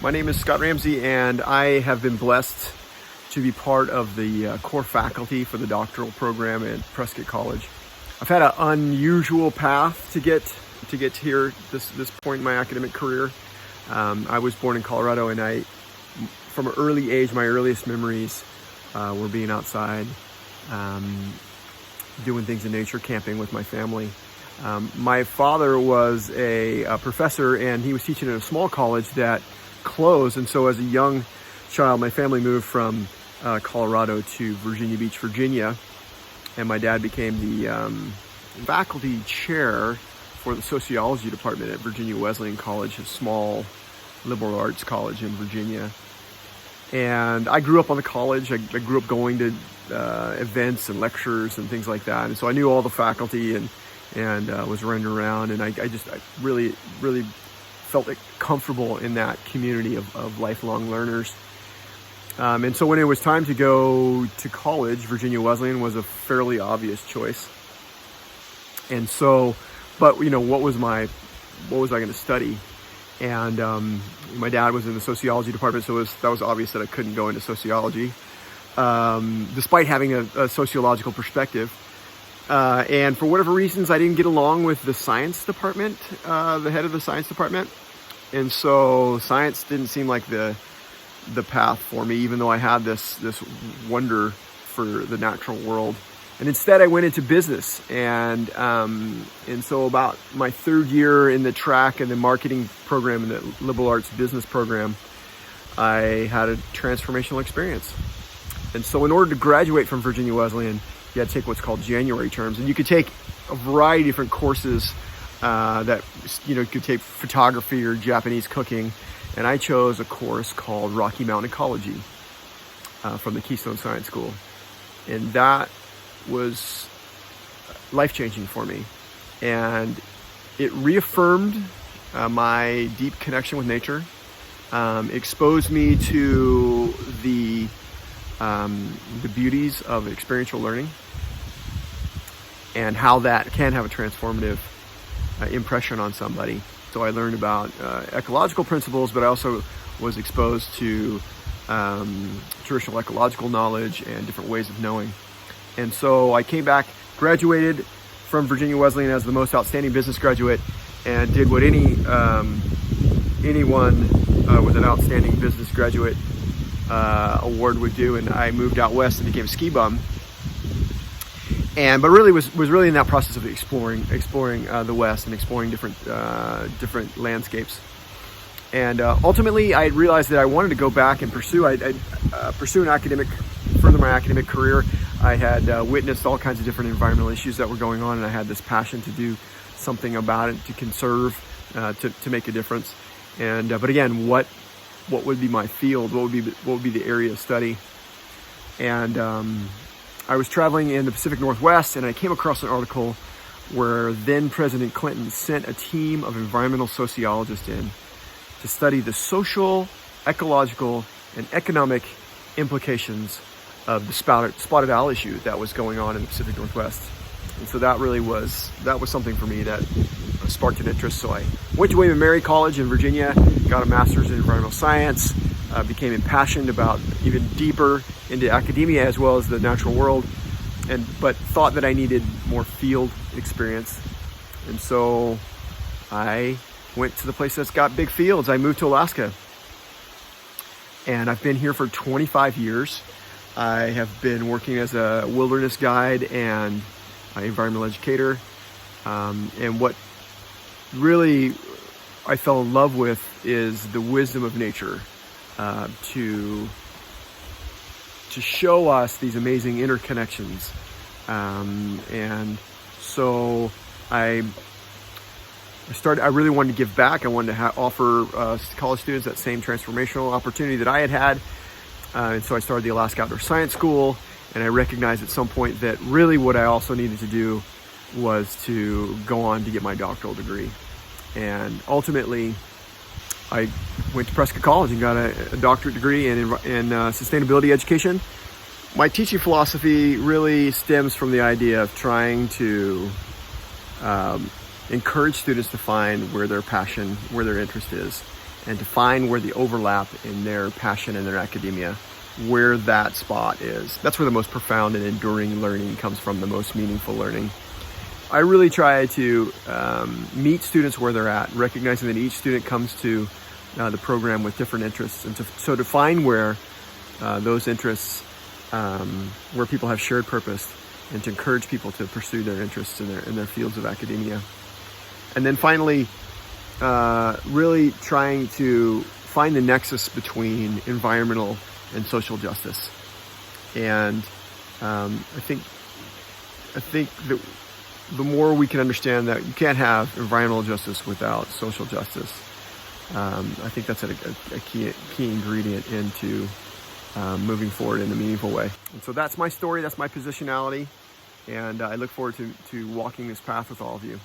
My name is Scott Ramsey, and I have been blessed to be part of the core faculty for the doctoral program at Prescott College. I've had an unusual path to get here, this point in my academic career. I was born in Colorado, and from an early age, my earliest memories were being outside, doing things in nature, camping with my family. My father was a professor, and he was teaching at a small college that closed. And so as a young child, my family moved from Colorado to Virginia Beach, Virginia. And my dad became the faculty chair for the sociology department at Virginia Wesleyan College, a small liberal arts college in Virginia. And I grew up on the college. I grew up going to events and lectures and things like that. And so I knew all the faculty and was running around. And I really felt comfortable in that community of lifelong learners. And so when it was time to go to college, Virginia Wesleyan was a fairly obvious choice. And so, but what was I going to study? And my dad was in the sociology department, so that was obvious that I couldn't go into sociology, despite having a sociological perspective. And for whatever reasons, I didn't get along with the science department, the head of the science department. And so science didn't seem like the path for me, even though I had this wonder for the natural world. And instead I went into business. And so about my third year in the track and the marketing program and the liberal arts business program, I had a transformational experience. And so in order to graduate from Virginia Wesleyan, you had to take what's called January terms. And you could take a variety of different courses that, you could take photography or Japanese cooking. And I chose a course called Rocky Mountain Ecology from the Keystone Science School. And that was life-changing for me. And it reaffirmed my deep connection with nature, exposed me to the beauties of experiential learning and how that can have a transformative impression on somebody. So I learned about ecological principles, but I also was exposed to traditional ecological knowledge and different ways of knowing. And so I came back, graduated from Virginia Wesleyan as the most outstanding business graduate, and did what anyone with an outstanding business graduate award would do. And I moved out west and became a ski bum. But really was really in that process of exploring the West and exploring different landscapes. And ultimately, I realized that I wanted to go back and pursue further my academic career. I had witnessed all kinds of different environmental issues that were going on, and I had this passion to do something about it, to conserve, to make a difference. And but again, what would be my field? What would be the area of study? And I was traveling in the Pacific Northwest, and I came across an article where then President Clinton sent a team of environmental sociologists in to study the social, ecological, and economic implications of the spotted owl issue that was going on in the Pacific Northwest. And so that was something for me that sparked an interest. So I went to William & Mary College in Virginia, got a master's in environmental science, became impassioned about even deeper into academia as well as the natural world, but thought that I needed more field experience. And so I went to the place that's got big fields. I moved to Alaska, and I've been here for 25 years. I have been working as a wilderness guide and an environmental educator. And what really I fell in love with is the wisdom of nature, to show us these amazing interconnections. And so I really wanted to give back. I wanted to offer college students that same transformational opportunity that I had. And so I started the Alaska Outdoor Science School, and I recognized at some point that really what I also needed to do was to go on to get my doctoral degree. And ultimately, I went to Prescott College and got a doctorate degree in sustainability education. My teaching philosophy really stems from the idea of trying to encourage students to find where their passion, where their interest is. and to find where the overlap in their passion and their academia, where that spot is. That's where the most profound and enduring learning comes from, the most meaningful learning. I really try to meet students where they're at, recognizing that each student comes to the program with different interests, and so to find where those interests, where people have shared purpose, and to encourage people to pursue their interests in their fields of academia. And then finally, really trying to find the nexus between environmental and social justice. And I think that the more we can understand that you can't have environmental justice without social justice, I think that's a key ingredient into moving forward in a meaningful way. And so that's my story, that's my positionality, and I look forward to walking this path with all of you.